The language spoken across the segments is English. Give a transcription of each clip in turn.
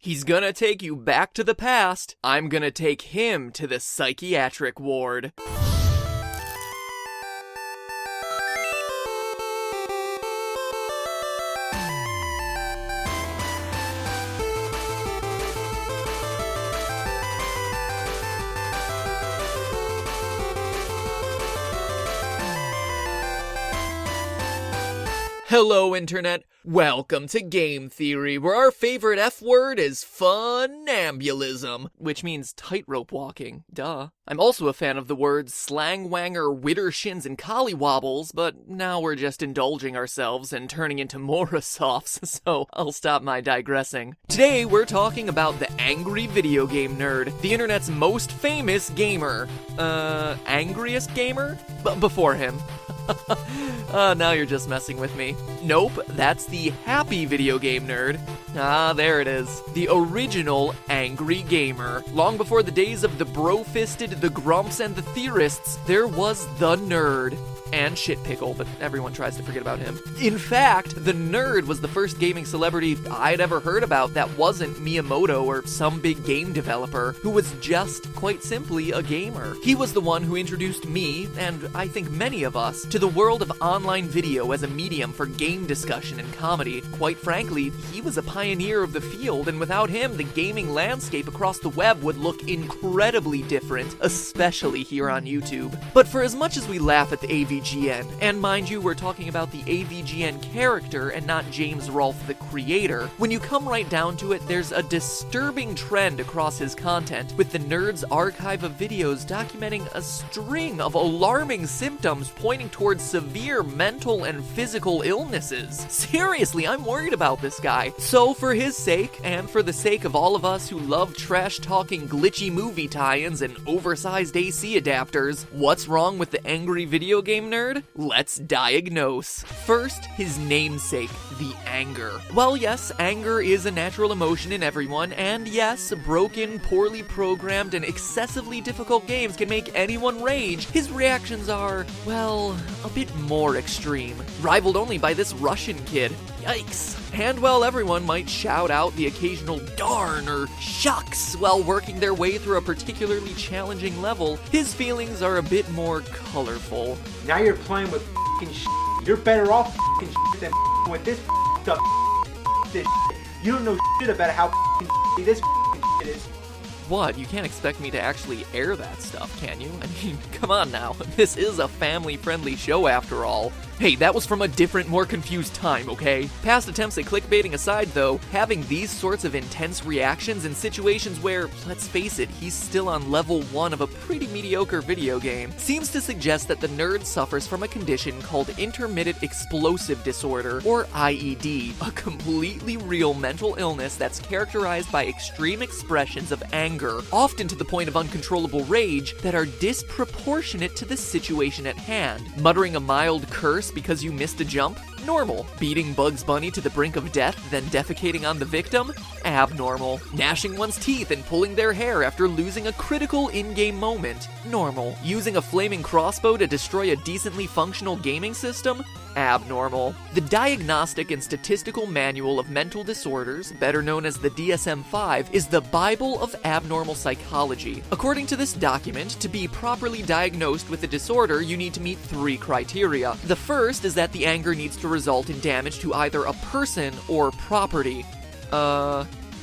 He's gonna take you back to the past. I'm gonna take him to the psychiatric ward. Hello, Internet. Welcome to Game Theory, where our favorite F word is funambulism, which means tightrope walking. Duh. I'm also a fan of the words slangwanger, widdershins, and collywobbles, but now we're just indulging ourselves and turning into morosofts, so I'll stop my digressing. Today, we're talking about the angry video game nerd, the internet's most famous gamer. Angriest gamer? Before him. Now you're just messing with me. Nope, that's the happy video game nerd. Ah, there it is. The original angry gamer. Long before the days of the bro-fisted, the grumps, and the theorists, there was the nerd. And Shit Pickle, but everyone tries to forget about him. In fact, the nerd was the first gaming celebrity I'd ever heard about that wasn't Miyamoto or some big game developer, who was just, quite simply, a gamer. He was the one who introduced me, and I think many of us, to the world of online video as a medium for game discussion and comedy. Quite frankly, he was a pioneer of the field, and without him, the gaming landscape across the web would look incredibly different, especially here on YouTube. But for as much as we laugh at the AVGN, and mind you, we're talking about the AVGN character and not James Rolfe the creator, when you come right down to it, there's a disturbing trend across his content, with the nerd's archive of videos documenting a string of alarming symptoms pointing towards severe mental and physical illnesses. Seriously, I'm worried about this guy. So for his sake, and for the sake of all of us who love trash-talking glitchy movie tie-ins and oversized AC adapters, what's wrong with the angry video game nerd? Let's diagnose. First, his namesake, the anger. Well, yes, anger is a natural emotion in everyone, and yes, broken, poorly programmed, and excessively difficult games can make anyone rage. His reactions are, well, a bit more extreme, rivaled only by this Russian kid. Yikes. And while everyone might shout out the occasional darn or shucks while working their way through a particularly challenging level, his feelings are a bit more colorful. Now you're playing with f***ing shit. You're better off f***ing shit than f***ing with this stuff. This shit. You don't know shit about how f***ing shitty this f***ing shit is. What? You can't expect me to actually air that stuff, can you? I mean, come on now. This is a family-friendly show after all. Hey, that was from a different, more confused time, okay? Past attempts at clickbaiting aside, though, having these sorts of intense reactions in situations where, let's face it, he's still on level 1 of a pretty mediocre video game, seems to suggest that the nerd suffers from a condition called intermittent explosive disorder, or IED, a completely real mental illness that's characterized by extreme expressions of anger, often to the point of uncontrollable rage, that are disproportionate to the situation at hand. Muttering a mild curse because you missed a jump? Normal. Beating Bugs Bunny to the brink of death, then defecating on the victim? Abnormal. Gnashing one's teeth and pulling their hair after losing a critical in-game moment? Normal. Using a flaming crossbow to destroy a decently functional gaming system? Abnormal. The Diagnostic and Statistical Manual of Mental Disorders, better known as the DSM-5, is the Bible of abnormal psychology. According to this document, to be properly diagnosed with a disorder, you need to meet 3 criteria. The first is that the anger needs to result in damage to either a person or property.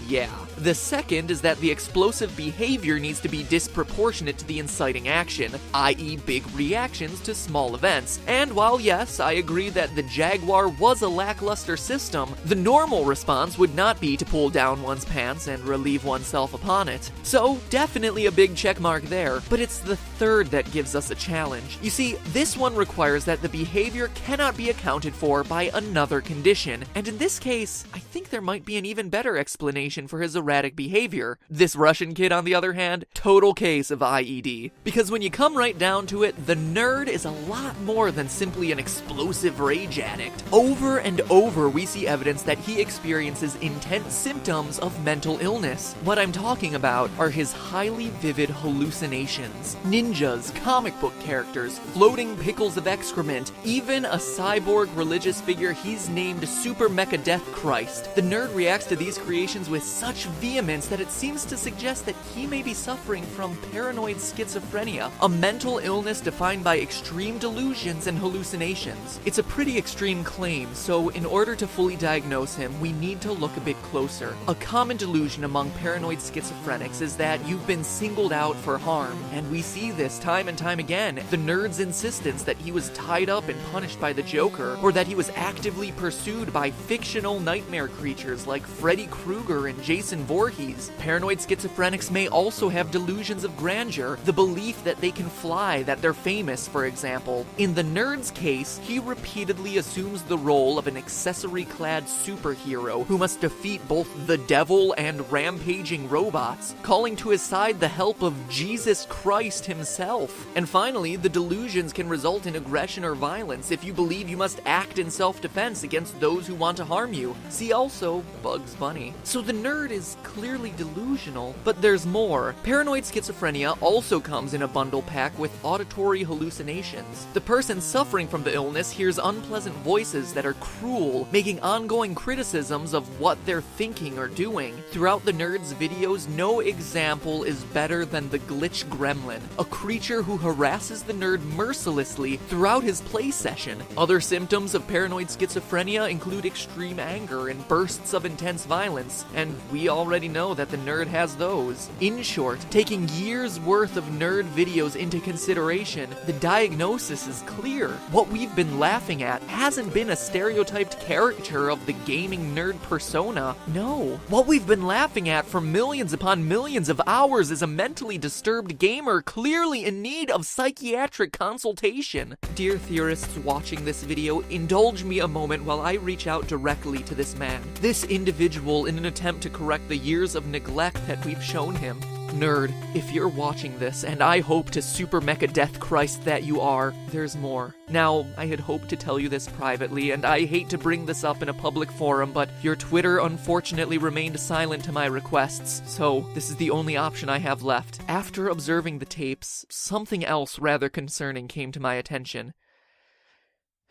Yeah. The second is that the explosive behavior needs to be disproportionate to the inciting action, i.e. big reactions to small events. And while yes, I agree that the Jaguar was a lackluster system, the normal response would not be to pull down one's pants and relieve oneself upon it. So definitely a big checkmark there, but it's the third that gives us a challenge. You see, this one requires that the behavior cannot be accounted for by another condition, and in this case, I think there might be an even better explanation for his erratic behavior. This Russian kid, on the other hand, total case of IED. Because when you come right down to it, the nerd is a lot more than simply an explosive rage addict. Over and over, we see evidence that he experiences intense symptoms of mental illness. What I'm talking about are his highly vivid hallucinations. ninjas, comic book characters, floating pickles of excrement, even a cyborg religious figure he's named Super Mecha Death Christ. The nerd reacts to these creations with such vehemence that it seems to suggest that he may be suffering from paranoid schizophrenia, a mental illness defined by extreme delusions and hallucinations. It's a pretty extreme claim, so in order to fully diagnose him, we need to look a bit closer. A common delusion among paranoid schizophrenics is that you've been singled out for harm, and we see this time and time again. The nerd's insistence that he was tied up and punished by the Joker, or that he was actively pursued by fictional nightmare creatures like Freddy Krueger and Jason Voorhees. Paranoid schizophrenics may also have delusions of grandeur, the belief that they can fly, that they're famous, for example. In the nerd's case, he repeatedly assumes the role of an accessory-clad superhero who must defeat both the devil and rampaging robots, calling to his side the help of Jesus Christ himself. And finally, the delusions can result in aggression or violence if you believe you must act in self-defense against those who want to harm you. See also Bugs Bunny. So the nerd is clearly delusional, but there's more. Paranoid schizophrenia also comes in a bundle pack with auditory hallucinations. The person suffering from the illness hears unpleasant voices that are cruel, making ongoing criticisms of what they're thinking or doing. Throughout the nerd's videos, no example is better than the glitch gremlin, a creature who harasses the nerd mercilessly throughout his play session. Other symptoms of paranoid schizophrenia include extreme anger and bursts of intense violence, and we already know that the nerd has those. In short, taking years worth of nerd videos into consideration, the diagnosis is clear. What we've been laughing at hasn't been a stereotyped caricature of the gaming nerd persona. No. What we've been laughing at for millions upon millions of hours is a mentally disturbed gamer clearly in need of psychiatric consultation. Dear theorists watching this video, indulge me a moment while I reach out directly to this man, this individual, in an attempt to correct the years of neglect that we've shown him. Nerd, if you're watching this, and I hope to Super Mecha Death Christ that you are, there's more. Now, I had hoped to tell you this privately, and I hate to bring this up in a public forum, but your Twitter unfortunately remained silent to my requests, so this is the only option I have left. After observing the tapes, something else rather concerning came to my attention.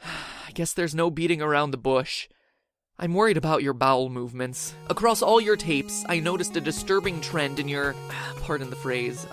I guess there's no beating around the bush. I'm worried about your bowel movements. Across all your tapes, I noticed a disturbing trend in your, pardon the phrase,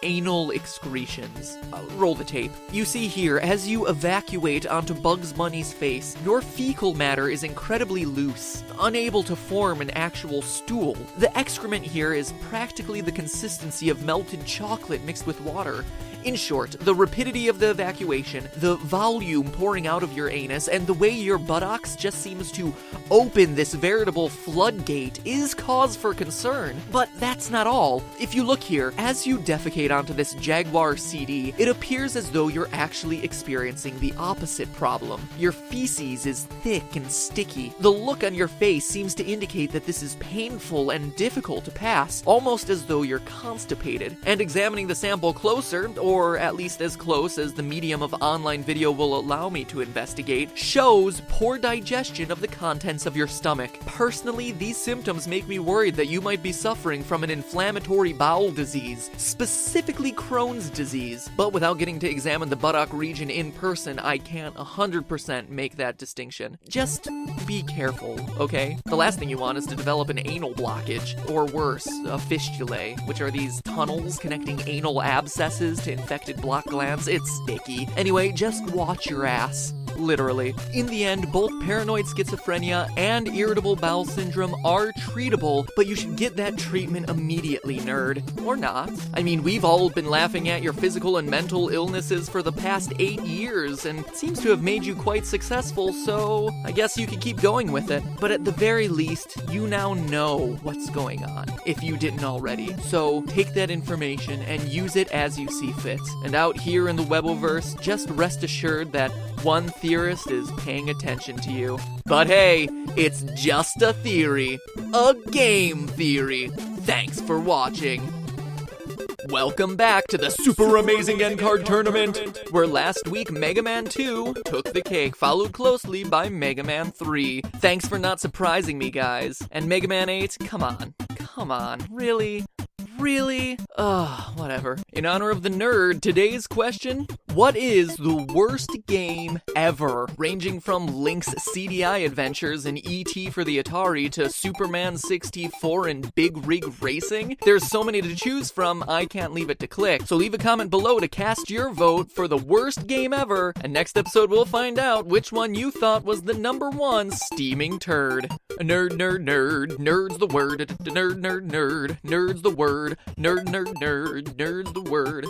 anal excretions. Roll the tape. You see here, as you evacuate onto Bugs Bunny's face, your fecal matter is incredibly loose, unable to form an actual stool. The excrement here is practically the consistency of melted chocolate mixed with water. In short, the rapidity of the evacuation, the volume pouring out of your anus, and the way your buttocks just seems to open this veritable floodgate is cause for concern. But that's not all. If you look here, as you defecate onto this Jaguar CD, it appears as though you're actually experiencing the opposite problem. Your feces is thick and sticky. The look on your face seems to indicate that this is painful and difficult to pass, almost as though you're constipated. And examining the sample closer, or at least as close as the medium of online video will allow me to investigate, shows poor digestion of the contents of your stomach. Personally, these symptoms make me worried that you might be suffering from an inflammatory bowel disease, specifically Crohn's disease. But without getting to examine the buttock region in person, I can't 100% make that distinction. Just be careful, okay? The last thing you want is to develop an anal blockage, or worse, a fistulae, which are these tunnels connecting anal abscesses to infected block glands. It's sticky. Anyway, just watch your ass. Literally. In the end, both paranoid schizophrenia and irritable bowel syndrome are treatable, but you should get that treatment immediately, nerd. Or not. I mean, we've all been laughing at your physical and mental illnesses for the past 8 years, and it seems to have made you quite successful, so I guess you could keep going with it. But at the very least, you now know what's going on, if you didn't already. So take that information and use it as you see fit. And out here in the Weboverse, just rest assured that one theorist is paying attention to you. But hey, it's just a theory. A game theory. Thanks for watching. Welcome back to the Super Amazing End Card Tournament, where last week Mega Man 2 took the cake, followed closely by Mega Man 3. Thanks for not surprising me, guys. And Mega Man 8, come on, really? Really? Ugh, whatever. In honor of the nerd, today's question: what is the worst game ever? Ranging from Link's CDI adventures and E.T. for the Atari to Superman 64 and Big Rig Racing? There's so many to choose from, I can't leave it to click. So leave a comment below to cast your vote for the worst game ever, and next episode we'll find out which one you thought was the #1 steaming turd. Nerd, nerd, nerd, nerd's the word. Nerd, nerd, nerd, nerd's the word. Nerd, nerd, nerd, nerd's the word.